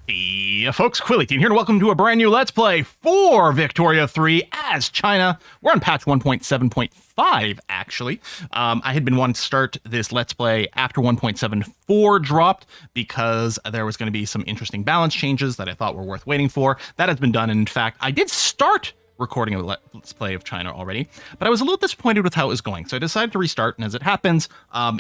Hey, folks, Quilly18 here, and welcome to a brand new Let's Play for Victoria 3 as China. We're on patch 1.7.5, actually. I had been wanting to start this Let's Play after 1.74 dropped because there was going to be some interesting balance changes that I thought were worth waiting for. That has been done, and in fact, I did start recording a Let's Play of China already, but I was a little disappointed with how it was going, so I decided to restart, and as it happens,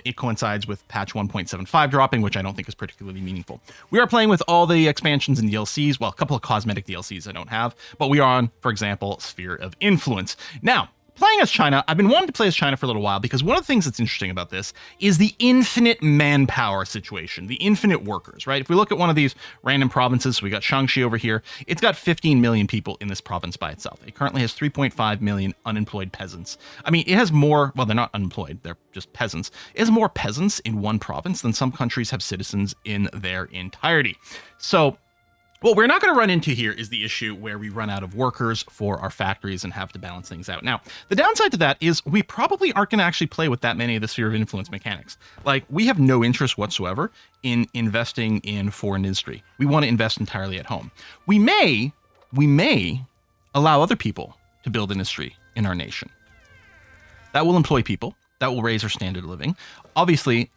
it coincides with patch 1.75 dropping, which I don't think is particularly meaningful. We are playing with all the expansions and DLCs, well, a couple of cosmetic DLCs I don't have, but we are on, for example, Sphere of Influence. Now, playing as China, I've been wanting to play as China for a little while because one of the things that's interesting about this is the infinite manpower situation, the infinite workers, right? If we look at one of these random provinces, so we got Shaanxi over here, it's got 15 million people in this province by itself. It currently has 3.5 million unemployed peasants. I mean, it has more, well, they're not unemployed, they're just peasants. It has more peasants in one province than some countries have citizens in their entirety. So, what we're not going to run into here is the issue where we run out of workers for our factories and have to balance things out. Now, the downside to that is we probably aren't going to actually play with that many of the Sphere of Influence mechanics. Like, we have no interest whatsoever in investing in foreign industry. We want to invest entirely at home. We may allow other people to build industry in our nation. That will employ people. That will raise our standard of living. Obviously,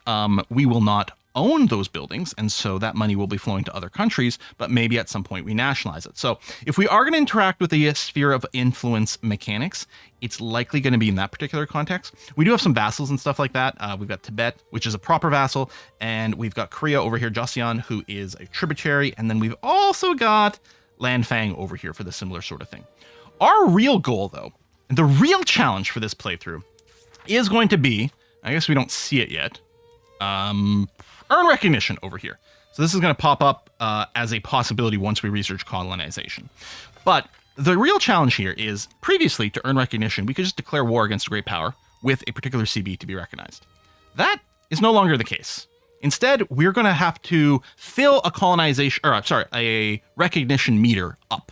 we will not own those buildings, and so that money will be flowing to other countries, but maybe at some point we nationalize it. So if we are going to interact with the Sphere of Influence mechanics, it's likely going to be in that particular context. We do have some vassals and stuff like that. We've got Tibet, which is a proper vassal, and we've got Korea over here, Joseon, who is a tributary, and then we've also got Lanfang over here for the similar sort of thing. Our real goal, though, and the real challenge for this playthrough is going to be, I guess we don't see it yet, earn recognition over here. So this is going to pop up as a possibility once we research colonization. But the real challenge here is, previously, to earn recognition, we could just declare war against a great power with a particular CB to be recognized. That is no longer the case. Instead, we're going to have to fill a recognition meter up.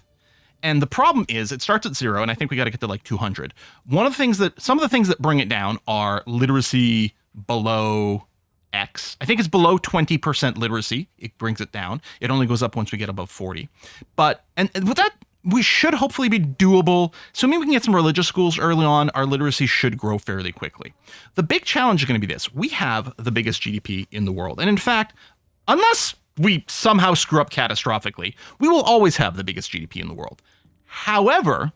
And the problem is, it starts at 0, and I think we got to get to like 200. Some of the things that bring it down are literacy below X. I think it's below 20% literacy. It brings it down. It only goes up once we get above 40. But, and with that, we should hopefully be doable. Assuming we can get some religious schools early on, our literacy should grow fairly quickly. The big challenge is going to be this. We have the biggest GDP in the world. And in fact, unless we somehow screw up catastrophically, we will always have the biggest GDP in the world. However,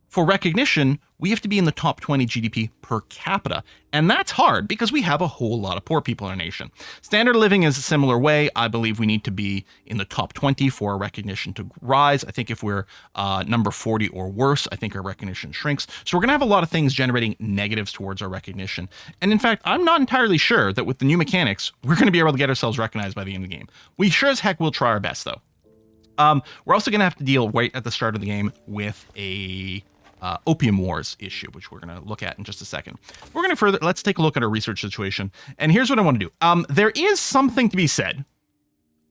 for recognition, we have to be in the top 20 GDP per capita. And that's hard because we have a whole lot of poor people in our nation. Standard of living is a similar way. I believe we need to be in the top 20 for our recognition to rise. I think if we're number 40 or worse, I think our recognition shrinks. So we're going to have a lot of things generating negatives towards our recognition. And in fact, I'm not entirely sure that with the new mechanics, we're going to be able to get ourselves recognized by the end of the game. We sure as heck will try our best, though. We're also going to have to deal right at the start of the game with a Opium Wars issue, which we're going to look at in just a second. Let's take a look at our research situation. And here's what I want to do. There is something to be said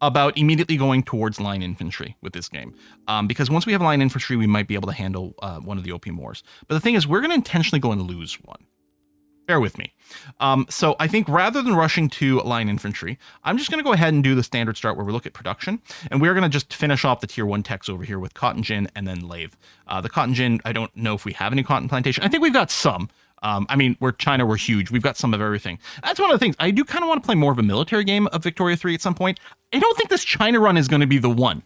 about immediately going towards line infantry with this game. Because once we have line infantry, we might be able to handle one of the Opium Wars. But the thing is, we're going to intentionally go and lose one. Bear with me. So I think rather than rushing to line infantry, I'm just going to go ahead and do the standard start where we look at production. And we're going to just finish off the tier 1 techs over here with cotton gin and then lathe. The cotton gin, I don't know if we have any cotton plantation. I think we've got some. I mean, China, we're huge. We've got some of everything. That's one of the things. I do kind of want to play more of a military game of Victoria 3 at some point. I don't think this China run is going to be the one.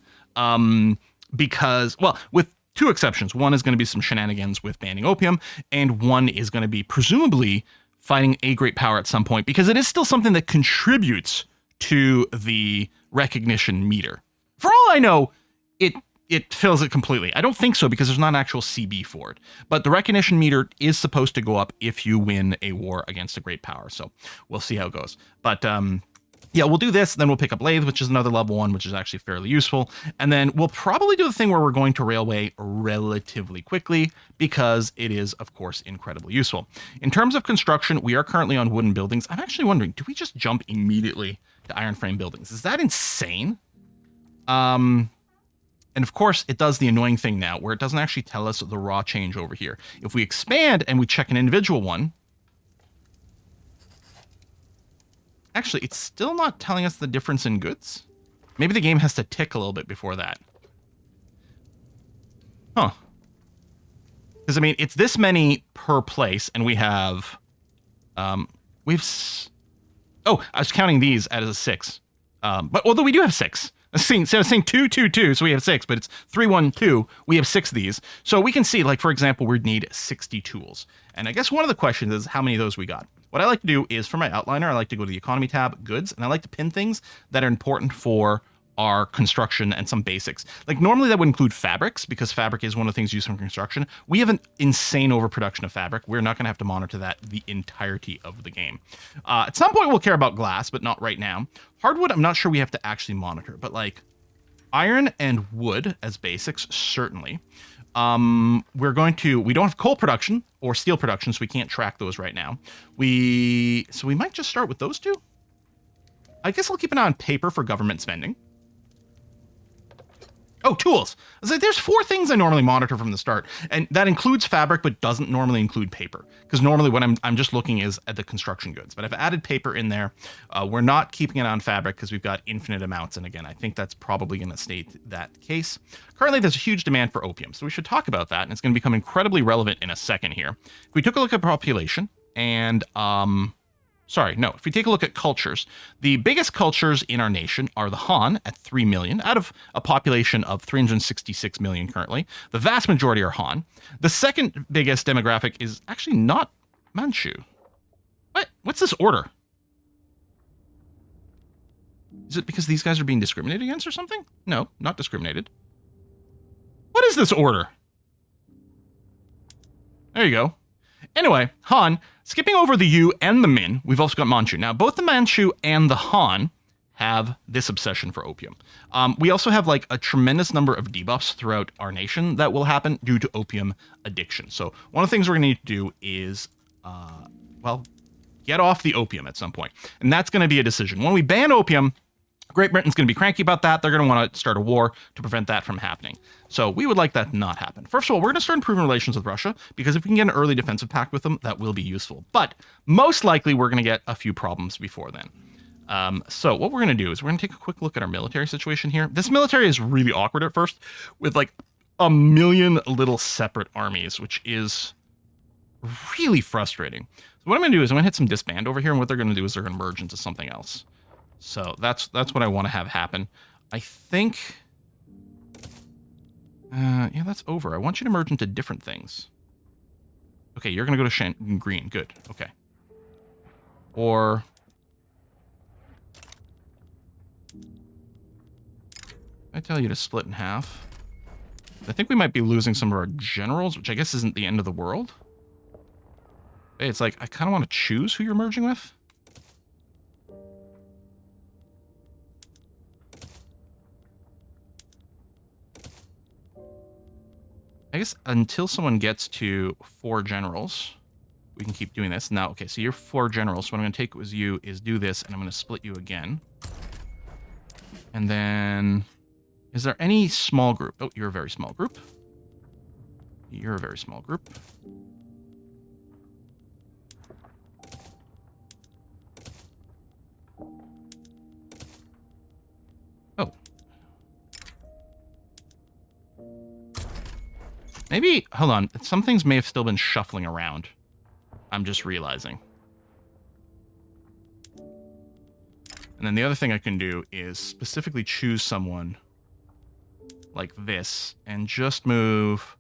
Because, well, with two exceptions. One is going to be some shenanigans with banning opium, and one is going to be presumably fighting a great power at some point, because it is still something that contributes to the recognition meter. For all I know, it fills it completely. I don't think so, because there's not an actual CB for it. But the recognition meter is supposed to go up if you win a war against a great power. So we'll see how it goes. But yeah, we'll do this, then we'll pick up lathe, which is another level 1, which is actually fairly useful. And then we'll probably do the thing where we're going to railway relatively quickly, because it is, of course, incredibly useful. In terms of construction, we are currently on wooden buildings. I'm actually wondering, do we just jump immediately to iron frame buildings? Is that insane? And of course, it does the annoying thing now, where it doesn't actually tell us the raw change over here. If we expand and we check an individual one, actually, it's still not telling us the difference in goods. Maybe the game has to tick a little bit before that. Huh. Because, I mean, it's this many per place, and we have... Oh, I was counting these as a 6. But although we do have 6. So I was saying 2, 2, 2, so we have 6, but it's 3, 1, 2. We have 6 of these. So we can see, like, for example, we'd need 60 tools. And I guess one of the questions is how many of those we got. What I like to do is, for my outliner, I like to go to the economy tab, goods, and I like to pin things that are important for our construction and some basics. Like normally that would include fabrics because fabric is one of the things used for construction. We have an insane overproduction of fabric. We're not going to have to monitor that the entirety of the game. At some point we'll care about glass, but not right now. Hardwood, I'm not sure we have to actually monitor, but like iron and wood as basics, certainly. We don't have coal production or steel production, so we can't track those right now. So we might just start with those two. I guess I'll keep an eye on paper for government spending. Oh, tools. I was like, there's 4 things I normally monitor from the start, and that includes fabric, but doesn't normally include paper. Because normally what I'm just looking is at the construction goods. But I've added paper in there. We're not keeping it on fabric because we've got infinite amounts. And again, I think that's probably going to stay that case. Currently, there's a huge demand for opium, so we should talk about that, and it's going to become incredibly relevant in a second here. If we took a look at population and if we take a look at cultures, the biggest cultures in our nation are the Han at 3 million, out of a population of 366 million currently. The vast majority are Han. The second biggest demographic is actually not Manchu. What's this order? Is it because these guys are being discriminated against or something? No, not discriminated. What is this order? There you go. Anyway, Han, skipping over the Yu and the Min, we've also got Manchu. Now, both the Manchu and the Han have this obsession for opium. We also have like a tremendous number of debuffs throughout our nation that will happen due to opium addiction. So one of the things we're going to need to do is, get off the opium at some point. And that's going to be a decision. When we ban opium, Great Britain's going to be cranky about that. They're going to want to start a war to prevent that from happening. So we would like that to not happen. First of all, we're going to start improving relations with Russia, because if we can get an early defensive pact with them, that will be useful. But most likely, we're going to get a few problems before then. So what we're going to do is we're going to take a quick look at our military situation here. This military is really awkward at first, with like a million little separate armies, which is really frustrating. So what I'm going to do is I'm going to hit some disband over here, and what they're going to do is they're going to merge into something else. So that's what I want to have happen. I think... yeah, that's over. I want you to merge into different things. Okay, you're going to go to green. Good. Okay. Or... I tell you to split in half. I think we might be losing some of our generals, which I guess isn't the end of the world. Hey, it's like, I kind of want to choose who you're merging with. I guess until someone gets to 4 generals, we can keep doing this. Now, okay, so you're 4 generals. So what I'm going to take with you is do this, and I'm going to split you again. And then, is there any small group? Oh, you're a very small group. You're a very small group. Oh. Maybe, hold on, some things may have still been shuffling around. I'm just realizing. And then the other thing I can do is specifically choose someone like this and just move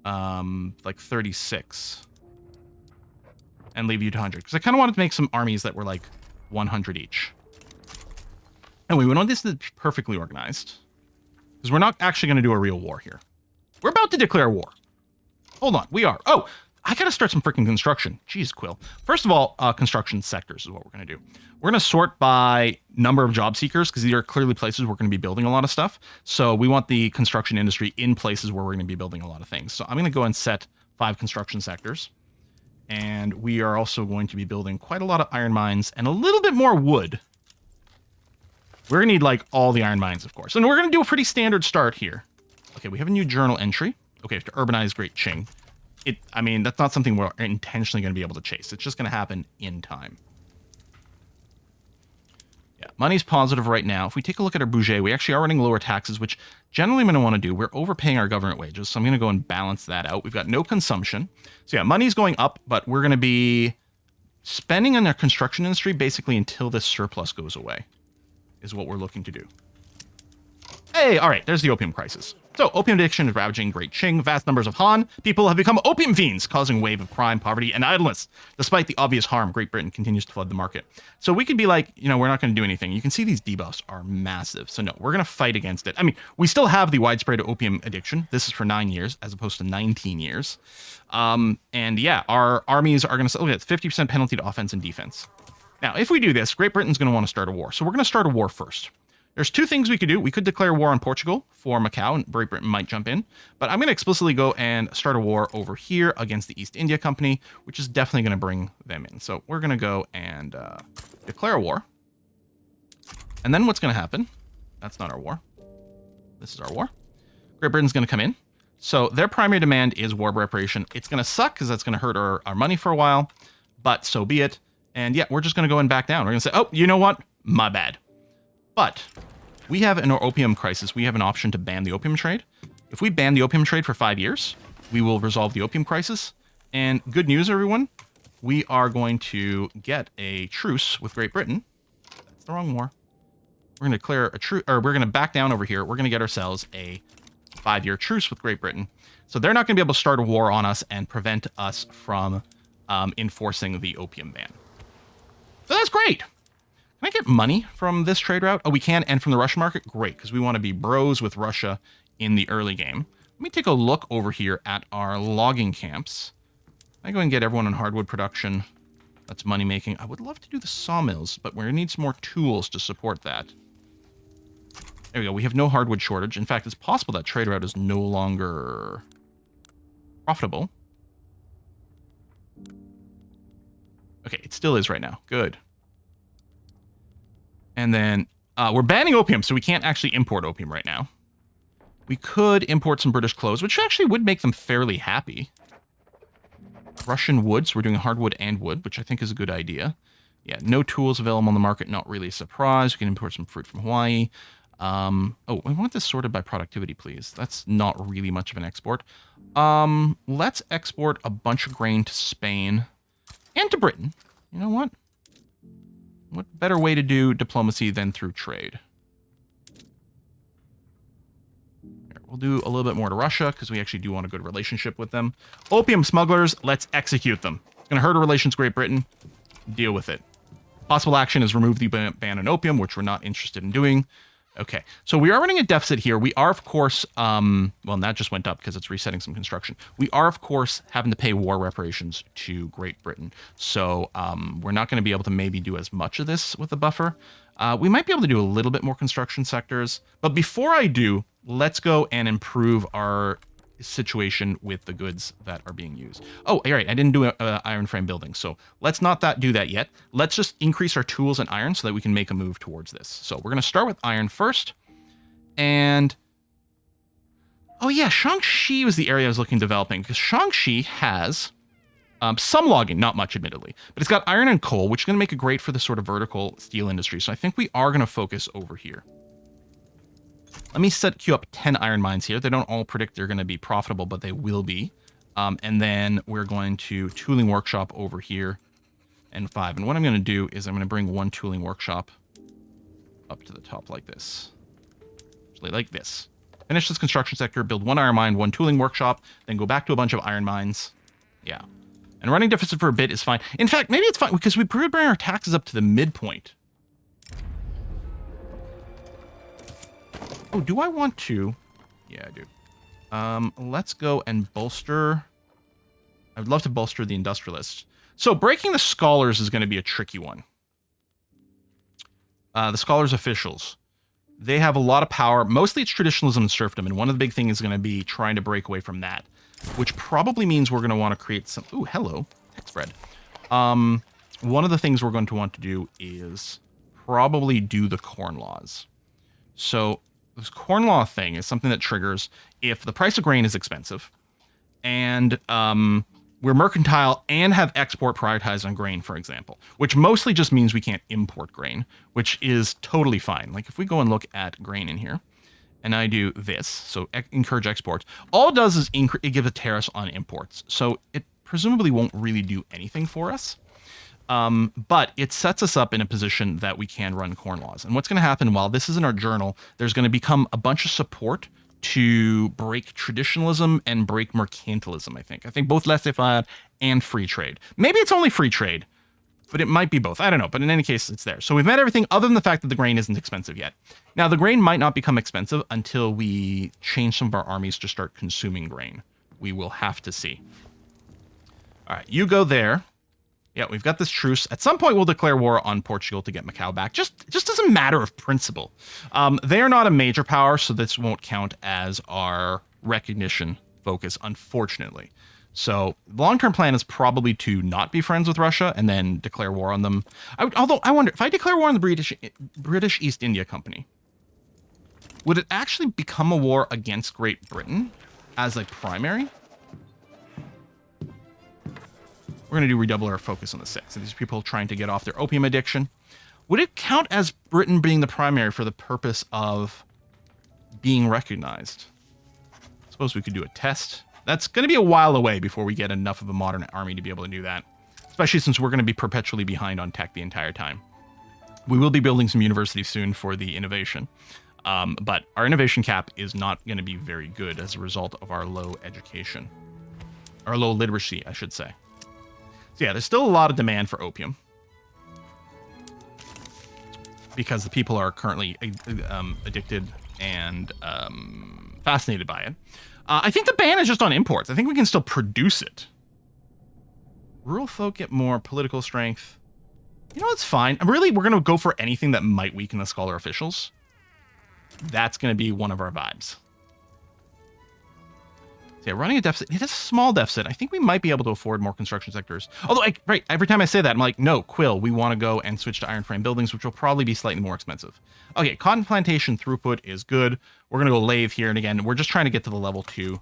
like 36 and leave you to 100. Because I kind of wanted to make some armies that were like 100 each. And we want this to be perfectly organized. Because we're not actually going to do a real war here. We're about to declare war. Hold on, we are. Oh, I gotta start some freaking construction. Jeez, Quill. First of all, construction sectors is what we're gonna do. We're gonna sort by number of job seekers, because these are clearly places we're gonna be building a lot of stuff. So we want the construction industry in places where we're gonna be building a lot of things. So I'm gonna go and set 5 construction sectors. And we are also going to be building quite a lot of iron mines and a little bit more wood. We're gonna need like all the iron mines, of course. And we're gonna do a pretty standard start here. Okay, we have a new journal entry. Okay, we have to urbanize Great Qing. I mean, that's not something we're intentionally going to be able to chase. It's just going to happen in time. Yeah, money's positive right now. If we take a look at our budget, we actually are running lower taxes, which generally I'm going to want to do. We're overpaying our government wages, so I'm going to go and balance that out. We've got no consumption. So yeah, money's going up, but we're going to be spending on our construction industry basically until this surplus goes away, is what we're looking to do. Hey, all right, there's the opium crisis. So, opium addiction is ravaging Great Qing. Vast numbers of Han people have become opium fiends, causing a wave of crime, poverty, and idleness. Despite the obvious harm, Great Britain continues to flood the market. So we could be like, you know, we're not going to do anything. You can see these debuffs are massive. So no, we're going to fight against it. I mean, we still have the widespread opium addiction. This is for 9 years as opposed to 19 years. And yeah, our armies are going to look at 50% penalty to offense and defense. Now, if we do this, Great Britain's going to want to start a war. So we're going to start a war first. There's two things we could do. We could declare war on Portugal for Macau, and Great Britain might jump in. But I'm going to explicitly go and start a war over here against the East India Company, which is definitely going to bring them in. So we're going to go and declare a war. And then what's going to happen? That's not our war. This is our war. Great Britain's going to come in. So their primary demand is war reparation. It's going to suck because that's going to hurt our money for a while. But so be it. And yeah, we're just going to go and back down. We're going to say, oh, you know what? My bad. But we have in our opium crisis, we have an option to ban the opium trade. If we ban the opium trade for 5 years, we will resolve the opium crisis. And good news, everyone, we are going to get a truce with Great Britain. That's the wrong war. We're going to declare a truce, or we're going to back down over here. We're going to get ourselves a 5-year truce with Great Britain. So they're not going to be able to start a war on us and prevent us from enforcing the opium ban. So that's great. Can I get money from this trade route? Oh, we can, and from the Russian market? Great, because we want to be bros with Russia in the early game. Let me take a look over here at our logging camps. I go and get everyone on hardwood production. That's money making. I would love to do the sawmills, but we need some more tools to support that. There we go. We have no hardwood shortage. In fact, it's possible that trade route is no longer profitable. Okay, it still is right now. Good. And then we're banning opium, so we can't actually import opium right now. We could import some British clothes, which actually would make them fairly happy. Russian wood, so we're doing hardwood and wood, which I think is a good idea. Yeah, no tools available on the market, not really a surprise. We can import some fruit from Hawaii. Oh, we want this sorted by productivity, please. That's not really much of an export. Let's export a bunch of grain to Spain and to Britain. You know what? What better way to do diplomacy than through trade? Here, we'll do a little bit more to Russia because we actually do want a good relationship with them. Opium smugglers, let's execute them. It's going to hurt our relations with Great Britain. Deal with it. Possible action is remove the ban on opium, which we're not interested in doing. Okay, so we are running a deficit here. We are, of course, well, that just went up because it's resetting some construction. We are, of course, having to pay war reparations to Great Britain. So we're not going to be able to maybe do as much of this with the buffer. We might be able to do a little bit more construction sectors. But before I do, let's go and improve our situation with the goods that are being used. Oh, all right, I didn't do an iron frame building, so let's not do that yet. Let's just increase our tools and iron so that we can make a move towards this. So we're going to start with iron first, and oh yeah, Shaanxi was the area I was looking at developing, because Shaanxi has some logging, not much admittedly, but it's got iron and coal, which is going to make it great for the sort of vertical steel industry. So I think we are going to focus over here. Let me queue up 10 iron mines here. They don't all predict they're going to be profitable, but they will be. And then we're going to tooling workshop over here and 5. And what I'm going to do is I'm going to bring one tooling workshop up to the top like this. Actually, like this. Finish this construction sector, build one iron mine, one tooling workshop, then go back to a bunch of iron mines. Yeah. And running deficit for a bit is fine. In fact, maybe it's fine because we bring our taxes up to the midpoint. Oh, do I want to? Yeah, I do. Let's go and bolster. I would love to bolster the industrialists. So breaking the scholars is going to be a tricky one. The scholars officials. They have a lot of power. Mostly it's traditionalism and serfdom. And one of the big things is going to be trying to break away from that. Which probably means we're going to want to create some... Ooh, hello. Text spread. One of the things we're going to want to do is probably do the corn laws. So... this corn law thing is something that triggers if the price of grain is expensive and we're mercantile and have export prioritized on grain, for example, which mostly just means we can't import grain, which is totally fine. Like if we go and look at grain in here, and I do this, so encourage exports, all it does is it gives a tariff on imports. So it presumably won't really do anything for us. But it sets us up in a position that we can run corn laws. And what's going to happen while this is in our journal, there's going to become a bunch of support to break traditionalism and break mercantilism, I think. I think both laissez-faire and free trade. Maybe it's only free trade, but it might be both. I don't know. But in any case, it's there. So we've met everything other than the fact that the grain isn't expensive yet. Now, the grain might not become expensive until we change some of our armies to start consuming grain. We will have to see. All right, you go there. Yeah, we've got this truce. At some point, we'll declare war on Portugal to get Macau back, just as a matter of principle. They are not a major power, so this won't count as our recognition focus, unfortunately. So the long-term plan is probably to not be friends with Russia and then declare war on them. Although I wonder, if I declare war on the British East India Company, would it actually become a war against Great Britain as a primary? We're going to redouble our focus on the 6. And these people trying to get off their opium addiction. Would it count as Britain being the primary for the purpose of being recognized? I suppose we could do a test. That's going to be a while away before we get enough of a modern army to be able to do that. Especially since we're going to be perpetually behind on tech the entire time. We will be building some universities soon for the innovation. But our innovation cap is not going to be very good as a result of our low education. Our low literacy, I should say. So yeah, there's still a lot of demand for opium because the people are currently addicted and fascinated by it. I think the ban is just on imports. I think we can still produce it. Rural folk get more political strength. You know, it's fine. We're going to go for anything that might weaken the scholar officials. That's going to be one of our vibes. Yeah, running a deficit. It is a small deficit. I think we might be able to afford more construction sectors. Although, right, every time I say that, I'm like, no, Quill, we want to go and switch to iron frame buildings, which will probably be slightly more expensive. Okay, cotton plantation throughput is good. We're going to go lathe here. And again, we're just trying to get to the level 2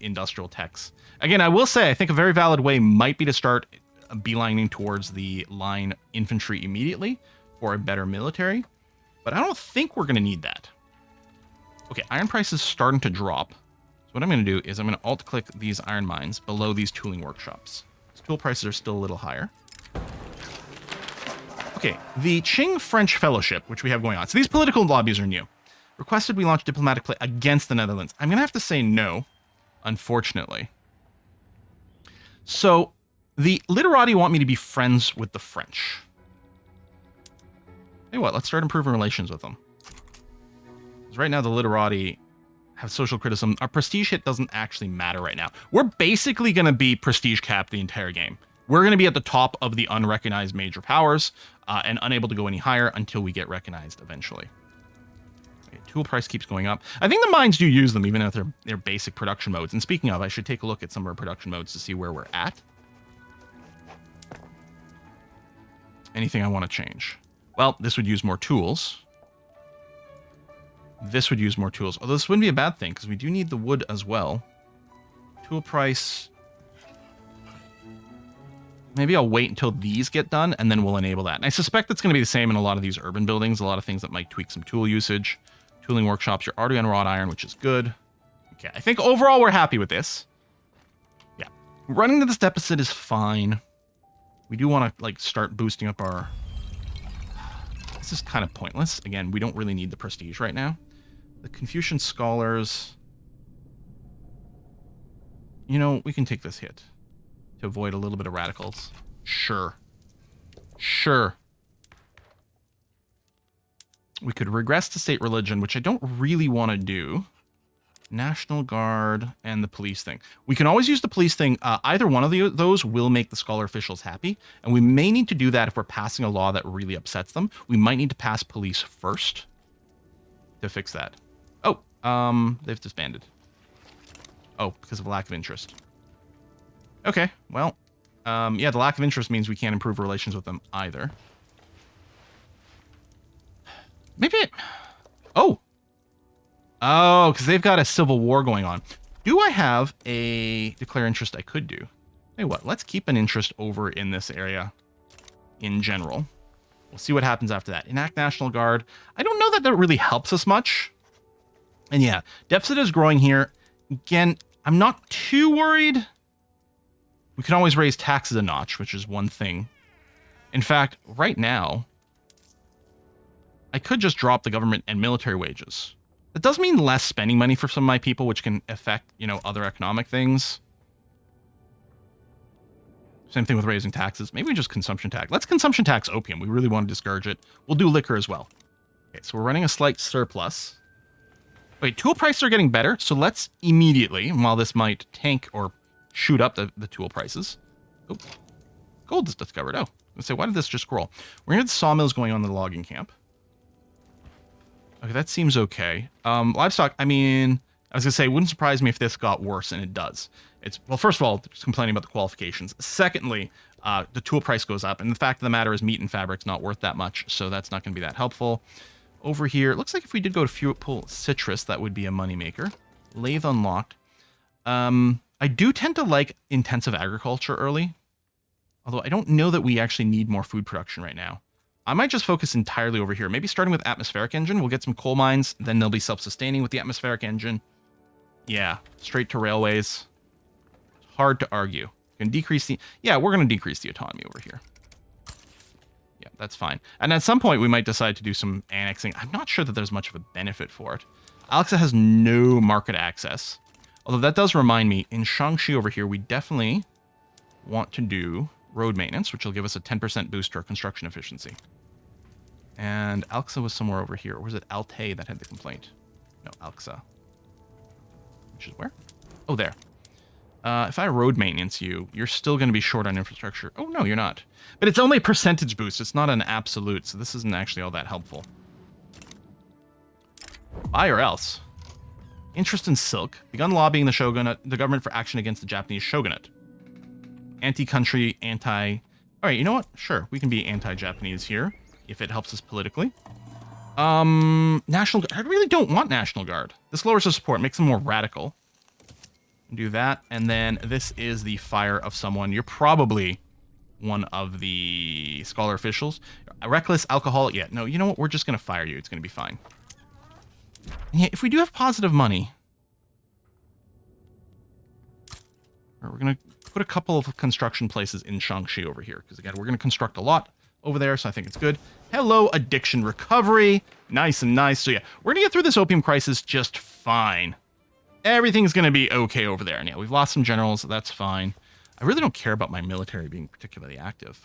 industrial techs. Again, I will say, I think a very valid way might be to start beelining towards the line infantry immediately for a better military. But I don't think we're going to need that. Okay, iron prices starting to drop. So what I'm going to do is I'm going to alt-click these iron mines below these tooling workshops. These tool prices are still a little higher. Okay, the Qing French Fellowship, which we have going on. So these political lobbies are new. Requested we launch diplomatic play against the Netherlands. I'm going to have to say no, unfortunately. So the literati want me to be friends with the French. Hey, what? Let's start improving relations with them. Because right now the literati have social criticism. Our prestige hit doesn't actually matter right now. We're basically going to be prestige capped the entire game. We're going to be at the top of the unrecognized major powers and unable to go any higher until we get recognized eventually. Okay, tool price keeps going up. I think the mines do use them even if they're basic production modes. And speaking of, I should take a look at some of our production modes to see where we're at. Anything I want to change? Well, this would use more tools. This would use more tools. Although this wouldn't be a bad thing, because we do need the wood as well. Tool price. Maybe I'll wait until these get done, and then we'll enable that. And I suspect it's going to be the same in a lot of these urban buildings. A lot of things that might tweak some tool usage. Tooling workshops, you're already on wrought iron, which is good. Okay, I think overall we're happy with this. Yeah. Running to this deficit is fine. We do want to, like, start boosting up our... This is kind of pointless. Again, we don't really need the prestige right now. The Confucian scholars... You know, we can take this hit to avoid a little bit of radicals. Sure. Sure. We could regress to state religion, which I don't really want to do. National Guard and the police thing. We can always use the police thing. Either one of those will make the scholar officials happy. And we may need to do that if we're passing a law that really upsets them. We might need to pass police first to fix that. Oh, they've disbanded. Oh, because of lack of interest. Okay, well, yeah, the lack of interest means we can't improve relations with them either. Maybe it... Oh! Oh, because they've got a civil war going on. Do I have a declare interest I could do? Hey, what? Let's keep an interest over in this area in general. We'll see what happens after that. Enact National Guard. I don't know that that really helps us much. And yeah, deficit is growing here. Again, I'm not too worried. We can always raise taxes a notch, which is one thing. In fact, right now, I could just drop the government and military wages. That does mean less spending money for some of my people, which can affect, you know, other economic things. Same thing with raising taxes. Maybe just consumption tax. Let's consumption tax opium. We really want to discourage it. We'll do liquor as well. Okay, so we're running a slight surplus. Wait, tool prices are getting better. So let's immediately, while this might tank or shoot up the tool prices. Oh, gold is discovered. Oh, let's say, why did this just scroll? We're going to have the sawmills going on in the logging camp. Okay, that seems okay. Livestock, I mean, I was going to say, it wouldn't surprise me if this got worse, and it does. It's, well, first of all, just complaining about the qualifications. Secondly, the tool price goes up, and the fact of the matter is meat and fabric's not worth that much, so that's not going to be that helpful. Over here, it looks like if we did go to fuel citrus, that would be a moneymaker. Lathe unlocked. I do tend to like intensive agriculture early, although I don't know that we actually need more food production right now. I might just focus entirely over here. Maybe starting with atmospheric engine. We'll get some coal mines. Then they'll be self-sustaining with the atmospheric engine. Yeah, straight to railways. Hard to argue. Can decrease the... Yeah, we're going to decrease the autonomy over here. Yeah, that's fine. And at some point, we might decide to do some annexing. I'm not sure that there's much of a benefit for it. Alexa has no market access. Although that does remind me, in Shaanxi over here, we definitely want to do road maintenance, which will give us a 10% boost to our construction efficiency. And Alexa was somewhere over here. Or was it Altay that had the complaint? No, Alexa. Which is where? Oh, there. If I road maintenance you, you're still going to be short on infrastructure. Oh, no, you're not. But it's only a percentage boost. It's not an absolute, so this isn't actually all that helpful. Buy or else. Interest in silk. Begun lobbying the shogunate, the government for action against the Japanese shogunate. Anti-country, anti... All right, you know what? Sure, we can be anti-Japanese here, if it helps us politically. National Guard. I really don't want National Guard. This lowers the support, makes them more radical. Do that, and then this is the fire of someone. You're probably one of the scholar officials. Reckless, alcoholic. Yeah, no, you know what? We're just going to fire you. It's going to be fine. And yeah, if we do have positive money, we're going to put a couple of construction places in Shaanxi over here, because again, we're going to construct a lot over there, so I think it's good. Hello, addiction recovery. Nice and nice. So yeah, we're going to get through this opium crisis just fine. Everything's going to be okay over there. And yeah, we've lost some generals. So that's fine. I really don't care about my military being particularly active.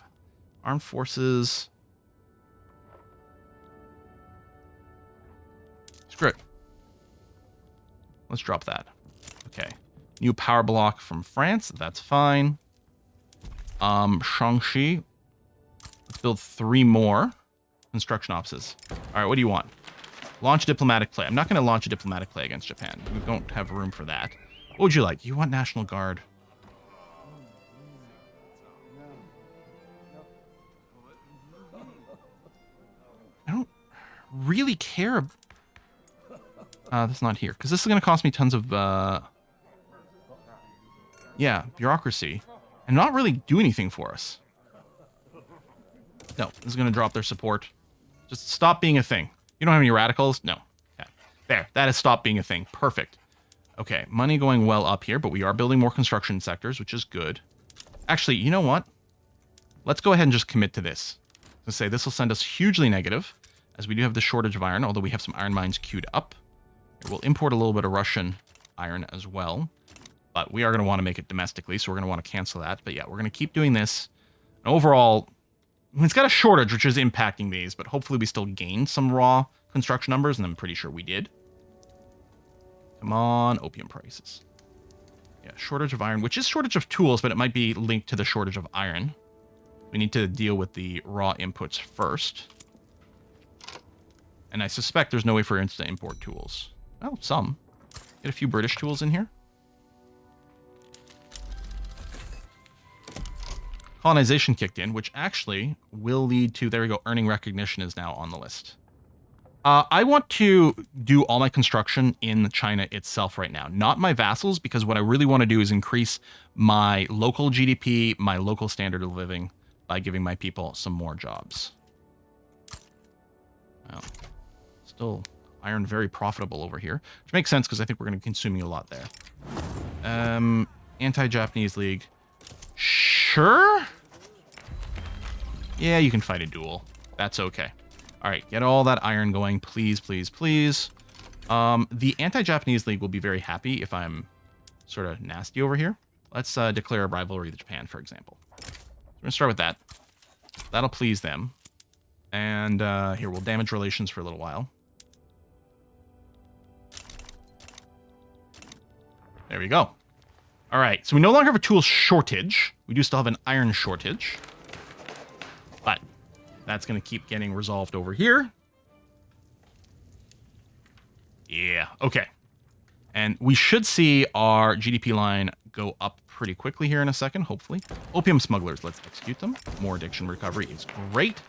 Armed forces. Screw it. Let's drop that. Okay. New power block from France. That's fine. Shaanxi. Let's build 3 more construction offices. All right, what do you want? Launch diplomatic play. I'm not going to launch a diplomatic play against Japan. We don't have room for that. What would you like? You want National Guard. I don't really care. That's not here. Because this is going to cost me tons of, yeah, bureaucracy. And not really do anything for us. No, this is going to drop their support. Just stop being a thing. You don't have any radicals? No. Okay. There. That has stopped being a thing. Perfect. Okay. Money going well up here, but we are building more construction sectors, which is good. Actually, you know what? Let's go ahead and just commit to this. Let's say this will send us hugely negative, as we do have the shortage of iron, although we have some iron mines queued up. We'll import a little bit of Russian iron as well, but we are going to want to make it domestically, so we're going to want to cancel that. But yeah, we're going to keep doing this. And overall, it's got a shortage, which is impacting these, but hopefully we still gained some raw construction numbers, and I'm pretty sure we did. Come on, opium prices. Yeah, shortage of iron, which is shortage of tools, but it might be linked to the shortage of iron. We need to deal with the raw inputs first. And I suspect there's no way for us to import tools. Well, some. Get a few British tools in here. Colonization kicked in, which actually will lead to, there we go, earning recognition is now on the list. I want to do all my construction in China itself right now, not my vassals, because what I really want to do is increase my local GDP, my local standard of living, by giving my people some more jobs. Well, still iron very profitable over here, which makes sense because I think we're going to be consuming a lot there. Anti-Japanese League. Sure? Yeah, you can fight a duel. That's okay. All right, get all that iron going, please, please, please. The Anti-Japanese League will be very happy if I'm sort of nasty over here. Let's declare a rivalry with Japan, for example. So we're going to start with that. That'll please them. And here, we'll damage relations for a little while. There we go. All right, so we no longer have a tool shortage. We do still have an iron shortage. But that's going to keep getting resolved over here. Yeah, okay. And we should see our GDP line go up pretty quickly here in a second, hopefully. Opium smugglers, let's execute them. More addiction recovery is great.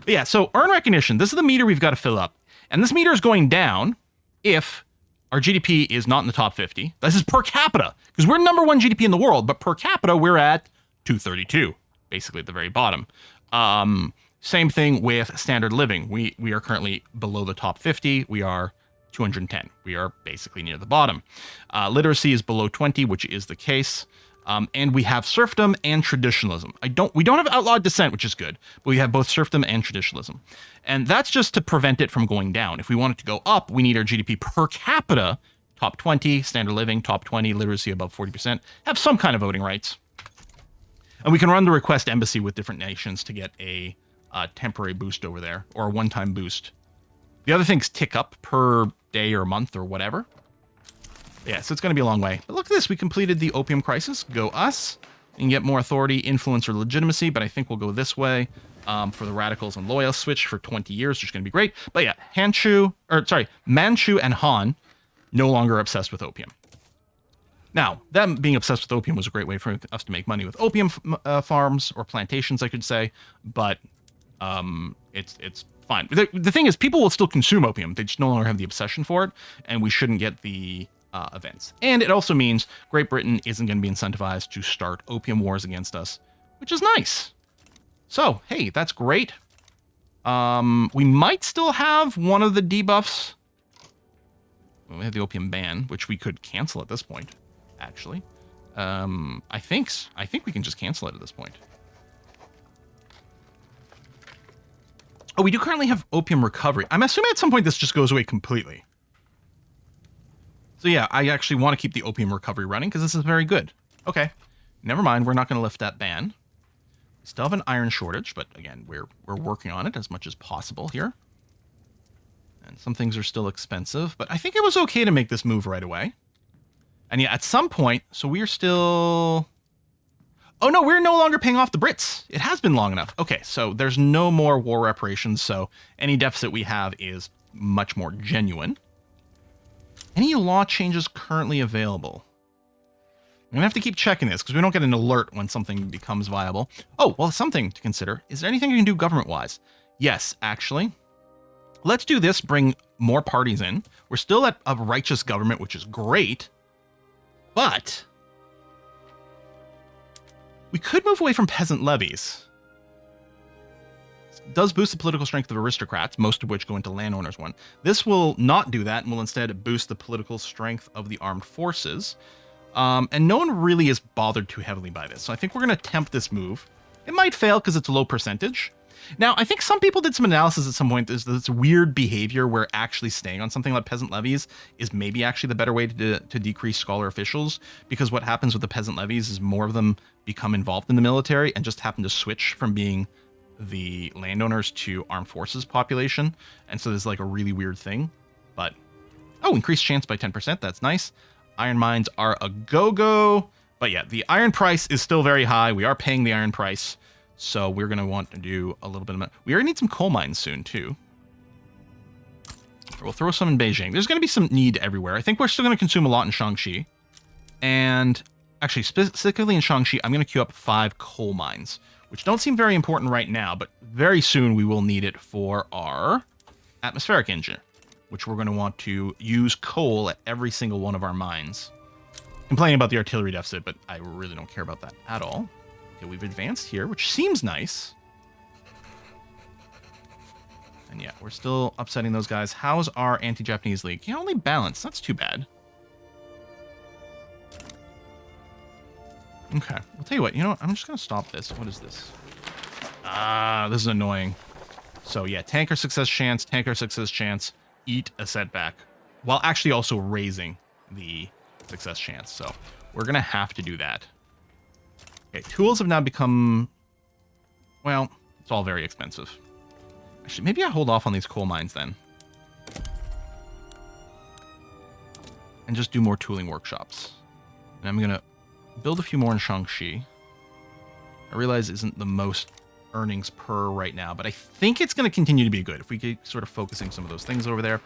But yeah, so earn recognition. This is the meter we've got to fill up. And this meter is going down if our GDP is not in the top 50. This is per capita, because we're number one GDP in the world, but per capita, we're at 232, basically at the very bottom. Same thing with standard living. We are currently below the top 50. We are 210. We are basically near the bottom. Literacy is below 20, which is the case. And we have serfdom and traditionalism. We don't have outlawed dissent, which is good, but we have both serfdom and traditionalism. And that's just to prevent it from going down. If we want it to go up, we need our GDP per capita, top 20, standard living, top 20, literacy above 40%, have some kind of voting rights. And we can run the request embassy with different nations to get a temporary boost over there, or a one-time boost. The other things tick up per day or month or whatever. Yeah, so it's going to be a long way. But look at this. We completed the opium crisis. Go us. You can get more authority, influence, or legitimacy, but I think we'll go this way for the radicals and loyal switch for 20 years, which is going to be great. But yeah, Manchu and Han no longer obsessed with opium. Now, them being obsessed with opium was a great way for us to make money with opium farms, or plantations, I could say, but it's fine. The thing is, people will still consume opium. They just no longer have the obsession for it, and we shouldn't get the events. And it also means Great Britain isn't going to be incentivized to start opium wars against us, which is nice. So, hey, that's great. We might still have one of the debuffs. We have the opium ban, which we could cancel at this point, actually. I think we can just cancel it at this point. Oh, we do currently have opium recovery. I'm assuming at some point this just goes away completely. So yeah, I actually want to keep the opium recovery running because this is very good. Okay, never mind. We're not going to lift that ban. Still have an iron shortage, but again, we're working on it as much as possible here. And some things are still expensive, but I think it was okay to make this move right away. And yeah, at some point, so we're still... Oh no, we're no longer paying off the Brits. It has been long enough. Okay, so there's no more war reparations, so any deficit we have is much more genuine. Any law changes currently available? I'm going to have to keep checking this because we don't get an alert when something becomes viable. Oh, well, something to consider. Is there anything I can do government-wise? Yes, actually. Let's do this, bring more parties in. We're still at a righteous government, which is great. But we could move away from peasant levies. It does boost the political strength of aristocrats, most of which go into landowners one. This will not do that and will instead boost the political strength of the armed forces. And no one really is bothered too heavily by this. So I think we're going to attempt this move. It might fail because it's a low percentage. Now, I think some people did some analysis at some point. There's this weird behavior where actually staying on something like peasant levies is maybe actually the better way to decrease scholar officials, because what happens with the peasant levies is more of them become involved in the military and just happen to switch from being the landowners to armed forces population. And so there's like a really weird thing. But, oh, increased chance by 10%. That's nice. Iron mines are a go-go. But yeah, the iron price is still very high. We are paying the iron price. So we're going to want to do a little bit of... We already need some coal mines soon, too. We'll throw some in Beijing. There's going to be some need everywhere. I think we're still going to consume a lot in Shaanxi. And actually, specifically in Shaanxi, I'm going to queue up 5 coal mines, which don't seem very important right now, but very soon we will need it for our atmospheric engine. which we're going to want to use coal at every single one of our mines. Complaining about the artillery deficit, but I really don't care about that at all. Okay, we've advanced here, which seems nice. And yeah, we're still upsetting those guys. How's our anti-Japanese league? Yeah, only balance. That's too bad. Okay, I'll tell you what. You know what? I'm just going to stop this. What is this? This is annoying. So yeah, tanker success chance, eat a setback. While actually also raising the success chance. So we're going to have to do that. Okay, tools have now become... Well, it's all very expensive. Actually, maybe I hold off on these coal mines then. And just do more tooling workshops. And I'm going to build a few more in Shaanxi. I realize isn't the most earnings per right now, but I think it's going to continue to be good. If we keep sort of focusing some of those things over there,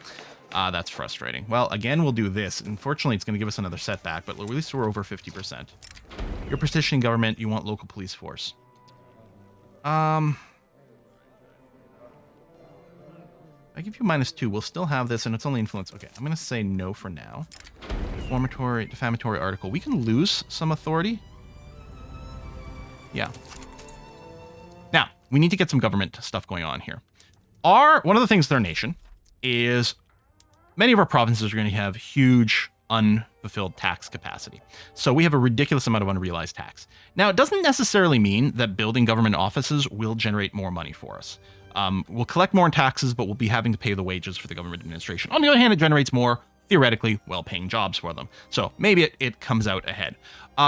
that's frustrating. Well, again, we'll do this. Unfortunately, it's going to give us another setback, but at least we're over 50%. You're petitioning government. You want local police force. I give you -2. We'll still have this, and it's only influence. Okay, I'm going to say no for now. Defamatory article. We can lose some authority. Yeah. Now, we need to get some government stuff going on here. One of the things with our nation is many of our provinces are going to have huge unfulfilled tax capacity. So we have a ridiculous amount of unrealized tax. Now, it doesn't necessarily mean that building government offices will generate more money for us. We'll collect more in taxes, but we'll be having to pay the wages for the government administration. On the other hand, it generates more, theoretically, well-paying jobs for them. So maybe it comes out ahead.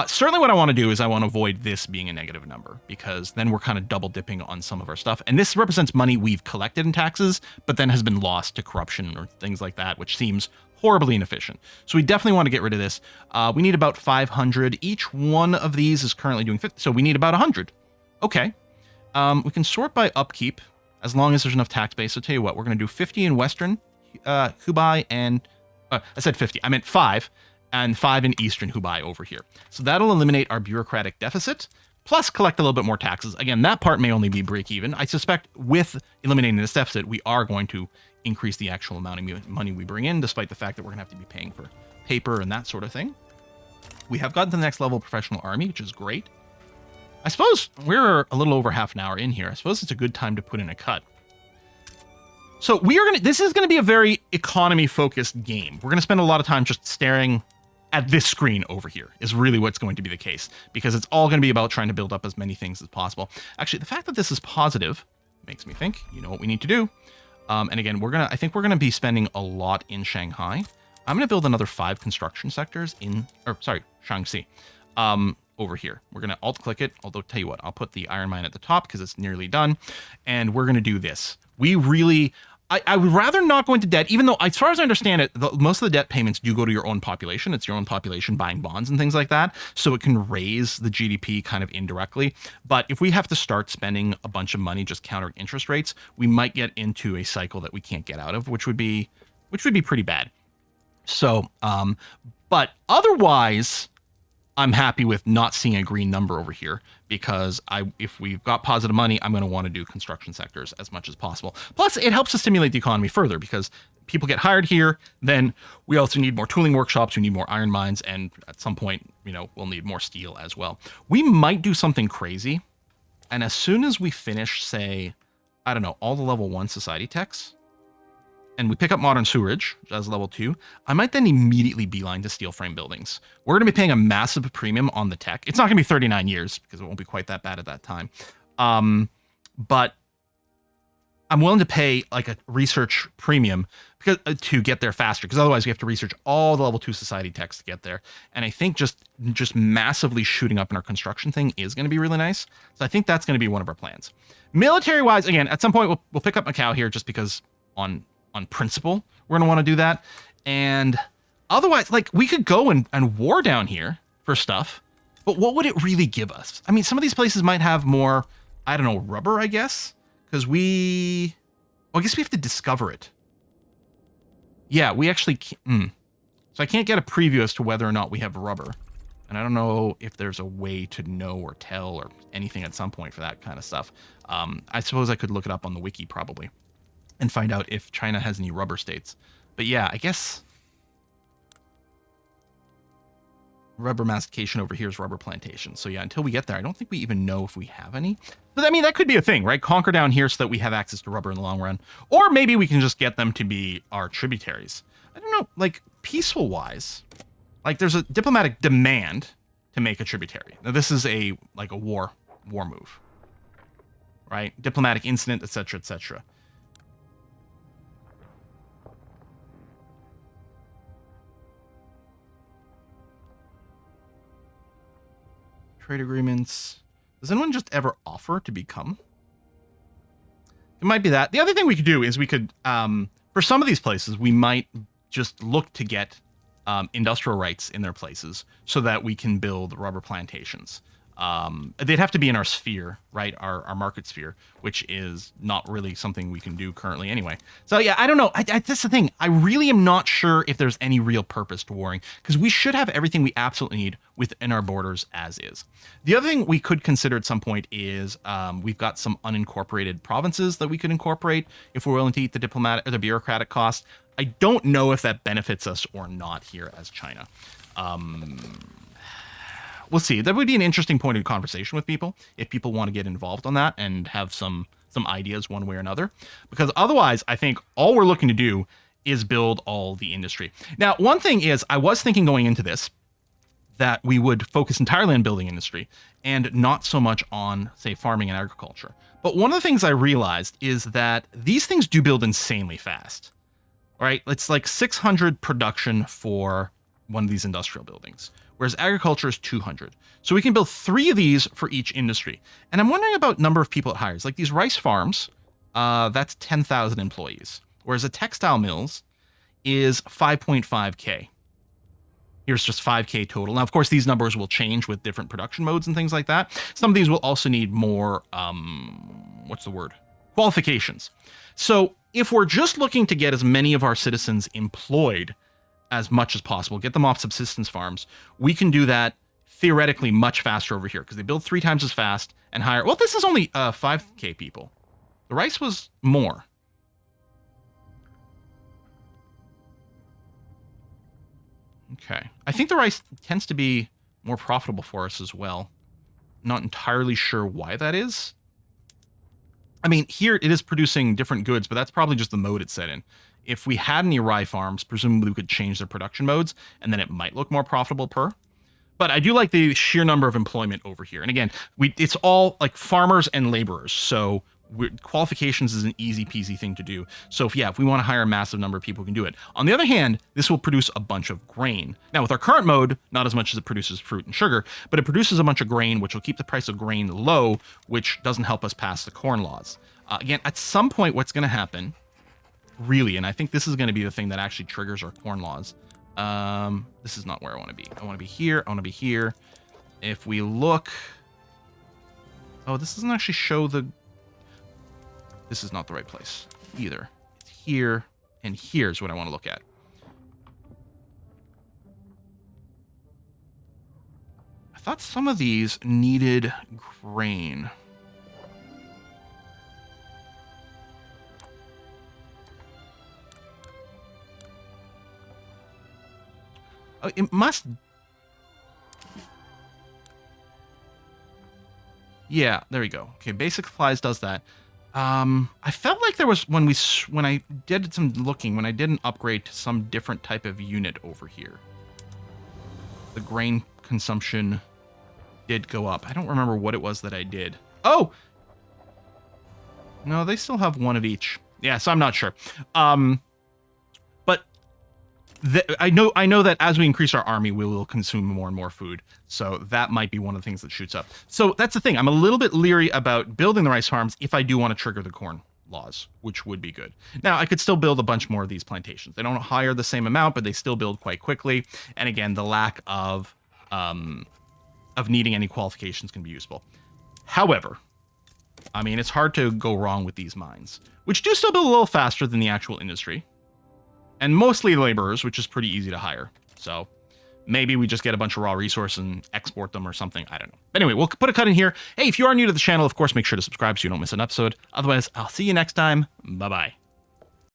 Certainly what I want to do is I want to avoid this being a negative number, because then we're kind of double dipping on some of our stuff. And this represents money we've collected in taxes, but then has been lost to corruption or things like that, which seems horribly inefficient. So we definitely want to get rid of this. We need about 500. Each one of these is currently doing 50. So we need about 100. Okay. We can sort by upkeep as long as there's enough tax base. So tell you what, we're going to do 50 in Western Hubei and... I said 50. I meant 5. And 5 in Eastern Hubei over here. So that'll eliminate our bureaucratic deficit, plus collect a little bit more taxes. Again, that part may only be break even. I suspect with eliminating this deficit, we are going to increase the actual amount of money we bring in, despite the fact that we're going to have to be paying for paper and that sort of thing. We have gotten to the next level of professional army, which is great. I suppose we're a little over half an hour in here. I suppose it's a good time to put in a cut. So this is going to be a very economy-focused game. We're going to spend a lot of time just staring at this screen over here is really what's going to be the case, because it's all going to be about trying to build up as many things as possible. Actually, the fact that this is positive makes me think, you know what we need to do. And again, I think we're going to be spending a lot in Shanghai. I'm going to build another 5 construction sectors Shaanxi, over here. We're going to alt-click it, although tell you what, I'll put the iron mine at the top because it's nearly done. And we're going to do this. I would rather not go into debt, even though, as far as I understand it, most of the debt payments do go to your own population. It's your own population buying bonds and things like that. So it can raise the GDP kind of indirectly. But if we have to start spending a bunch of money just countering interest rates, we might get into a cycle that we can't get out of, which would be pretty bad. So, but otherwise, I'm happy with not seeing a green number over here, because if we've got positive money, I'm going to want to do construction sectors as much as possible. Plus, it helps to stimulate the economy further, because people get hired here. Then we also need more tooling workshops. We need more iron mines. And at some point, we'll need more steel as well. We might do something crazy. And as soon as we finish, say, I don't know, all the level 1 society techs, and we pick up modern sewerage as level 2, I might then immediately beeline to steel frame buildings. We're going to be paying a massive premium on the tech. It's not going to be 39 years because it won't be quite that bad at that time. But I'm willing to pay like a research premium to get there faster, because otherwise we have to research all the level 2 society techs to get there. And I think just massively shooting up in our construction thing is going to be really nice. So I think that's going to be one of our plans. Military wise, again, at some point we'll pick up Macau here, just because on principle, we're going to want to do that. And otherwise, like, we could go and war down here for stuff, but what would it really give us? I mean, some of these places might have more, I don't know, rubber, I guess, because I guess we have to discover it. Yeah, we actually can't. So I can't get a preview as to whether or not we have rubber. And I don't know if there's a way to know or tell or anything at some point for that kind of stuff. I suppose I could look it up on the wiki probably and find out if China has any rubber states. But yeah, I guess rubber mastication over here is rubber plantation. So yeah, until we get there, I don't think we even know if we have any. But I mean, that could be a thing, right? Conquer down here so that we have access to rubber in the long run. Or maybe we can just get them to be our tributaries. I don't know, like, peaceful-wise, like, there's a diplomatic demand to make a tributary. Now, this is a war move, right? Diplomatic incident, etc., etc. Trade agreements. Does anyone just ever offer to become? It might be that. The other thing we could do is we could, for some of these places, we might just look to get industrial rights in their places so that we can build rubber plantations. They'd have to be in our sphere, right? Our market sphere, which is not really something we can do currently anyway. So yeah, I don't know. That's the thing. I really am not sure if there's any real purpose to warring, because we should have everything we absolutely need within our borders as is. The other thing we could consider at some point is we've got some unincorporated provinces that we could incorporate if we're willing to eat the diplomatic or the bureaucratic cost. I don't know if that benefits us or not here as China. We'll see. That would be an interesting point of conversation with people if people want to get involved on that and have some ideas one way or another. Because otherwise, I think all we're looking to do is build all the industry. Now, one thing is, I was thinking going into this that we would focus entirely on building industry and not so much on, say, farming and agriculture. But one of the things I realized is that these things do build insanely fast. Right? It's like 600 production for one of these industrial buildings, whereas agriculture is 200. So we can build 3 of these for each industry. And I'm wondering about number of people it hires. Like these rice farms, that's 10,000 employees, whereas a textile mills is 5.5K. Here's just 5K total. Now, of course, these numbers will change with different production modes and things like that. Some of these will also need more, qualifications. So if we're just looking to get as many of our citizens employed as much as possible, get them off subsistence farms, we can do that theoretically much faster over here because they build 3 times as fast and hire. Well, this is only 5K people. The rice was more. Okay. I think the rice tends to be more profitable for us as well. Not entirely sure why that is. I mean, here it is producing different goods, but that's probably just the mode it's set in. If we had any rye farms, presumably we could change their production modes, and then it might look more profitable per. But I do like the sheer number of employment over here. And again, it's all like farmers and laborers, so qualifications is an easy peasy thing to do. So if we want to hire a massive number of people, we can do it. On the other hand, this will produce a bunch of grain. Now with our current mode, not as much as it produces fruit and sugar, but it produces a bunch of grain, which will keep the price of grain low, which doesn't help us pass the corn laws. Again, at some point, what's going to happen, really, and I think this is going to be the thing that actually triggers our corn laws. This is not where I want to be. I want to be here. I want to be here. If we look, oh, this doesn't actually show the. This is not the right place either. It's here, and here's what I want to look at. I thought some of these needed grain. Oh, it must. Yeah, there we go. Okay, basic supplies does that. I felt like there was when I did some looking, when I did an upgrade to some different type of unit over here, the grain consumption did go up. I don't remember what it was that I did. Oh, no, they still have one of each. Yeah, so I'm not sure. But I know that as we increase our army, we will consume more and more food. So that might be one of the things that shoots up. So that's the thing. I'm a little bit leery about building the rice farms if I do want to trigger the corn laws, which would be good. Now, I could still build a bunch more of these plantations. They don't hire the same amount, but they still build quite quickly. And again, the lack of needing any qualifications can be useful. However, I mean, it's hard to go wrong with these mines, which do still build a little faster than the actual industry. And mostly laborers, which is pretty easy to hire. So maybe we just get a bunch of raw resources and export them or something. I don't know. But anyway, we'll put a cut in here. Hey, if you are new to the channel, of course, make sure to subscribe so you don't miss an episode. Otherwise, I'll see you next time. Bye-bye.